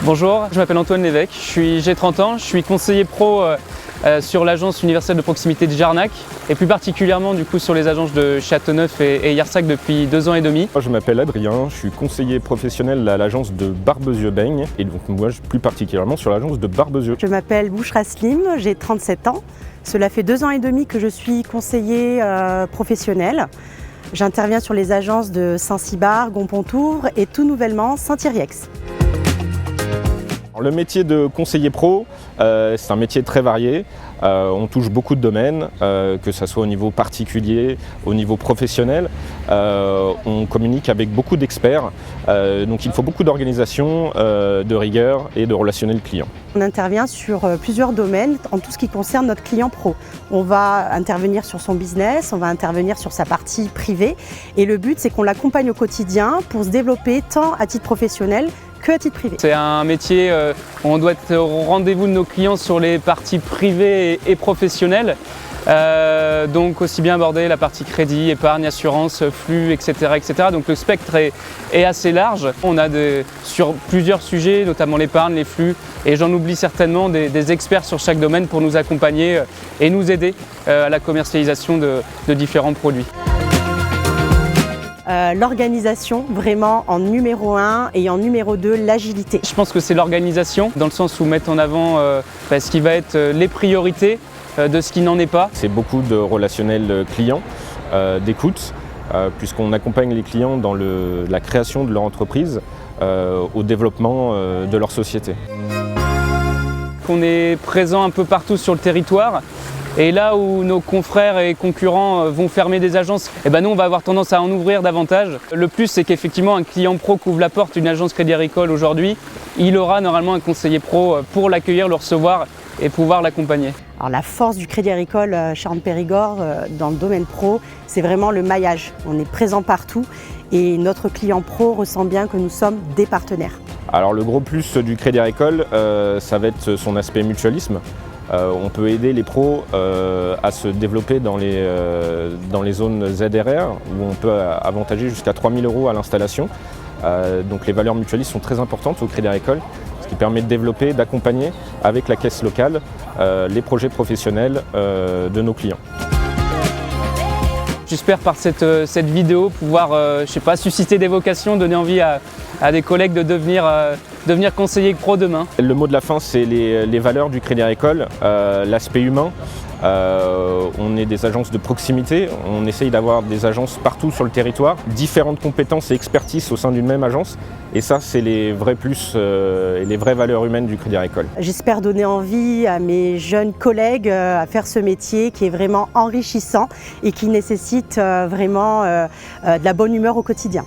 Bonjour, je m'appelle Antoine Lévesque, j'ai 30 ans, je suis conseiller pro sur l'agence universelle de proximité de Jarnac et plus particulièrement du coup sur les agences de Châteauneuf et Yersac depuis 2 ans et demi. Je m'appelle Adrien, je suis conseiller professionnel à l'agence de Barbezieux-Beigne et donc moi plus particulièrement sur l'agence de Barbezieux. Je m'appelle Bouchra Slim, j'ai 37 ans. Cela fait 2 ans et demi que je suis conseiller professionnel. J'interviens sur les agences de Saint-Cybard, Gompontour et tout nouvellement Saint-Yrieix. Le métier de conseiller pro, c'est un métier très varié. On touche beaucoup de domaines, que ce soit au niveau particulier, au niveau professionnel. On communique avec beaucoup d'experts, donc il faut beaucoup d'organisation, de rigueur et de relationnel client. On intervient sur plusieurs domaines en tout ce qui concerne notre client pro. On va intervenir sur son business, on va intervenir sur sa partie privée et le but c'est qu'on l'accompagne au quotidien pour se développer tant à titre professionnel que à titre privé. C'est un métier où on doit être au rendez-vous de nos clients sur les parties privées et professionnelles. Donc aussi bien aborder la partie crédit, épargne, assurance, flux, etc. Donc le spectre est assez large. On a sur plusieurs sujets, notamment l'épargne, les flux, et j'en oublie certainement des experts sur chaque domaine pour nous accompagner et nous aider à la commercialisation de différents produits. L'organisation vraiment en numéro 1 et en numéro 2 l'agilité. Je pense que c'est l'organisation dans le sens où mettre en avant ce qui va être les priorités de ce qui n'en est pas. C'est beaucoup de relationnel client, d'écoute, puisqu'on accompagne les clients dans la création de leur entreprise, au développement de leur société. On est présent un peu partout sur le territoire. Et là où nos confrères et concurrents vont fermer des agences, nous on va avoir tendance à en ouvrir davantage. Le plus c'est qu'effectivement un client pro qui ouvre la porte d'une agence Crédit Agricole aujourd'hui, il aura normalement un conseiller pro pour l'accueillir, le recevoir et pouvoir l'accompagner. Alors la force du Crédit Agricole Charente-Périgord dans le domaine pro, c'est vraiment le maillage. On est présent partout et notre client pro ressent bien que nous sommes des partenaires. Alors le gros plus du Crédit Agricole, ça va être son aspect mutualisme. On peut aider les pros à se développer dans les zones ZRR où on peut avantager jusqu'à 3 000 € à l'installation. Donc les valeurs mutualistes sont très importantes au Crédit Agricole, ce qui permet de développer, d'accompagner avec la caisse locale les projets professionnels de nos clients. J'espère par cette vidéo pouvoir susciter des vocations, donner envie à des collègues de devenir conseiller pro demain. Le mot de la fin, c'est les valeurs du Crédit Agricole, l'aspect humain. On est des agences de proximité, on essaye d'avoir des agences partout sur le territoire, différentes compétences et expertises au sein d'une même agence. Et ça, c'est les vrais plus et les vraies valeurs humaines du Crédit Agricole. J'espère donner envie à mes jeunes collègues à faire ce métier qui est vraiment enrichissant et qui nécessite vraiment de la bonne humeur au quotidien.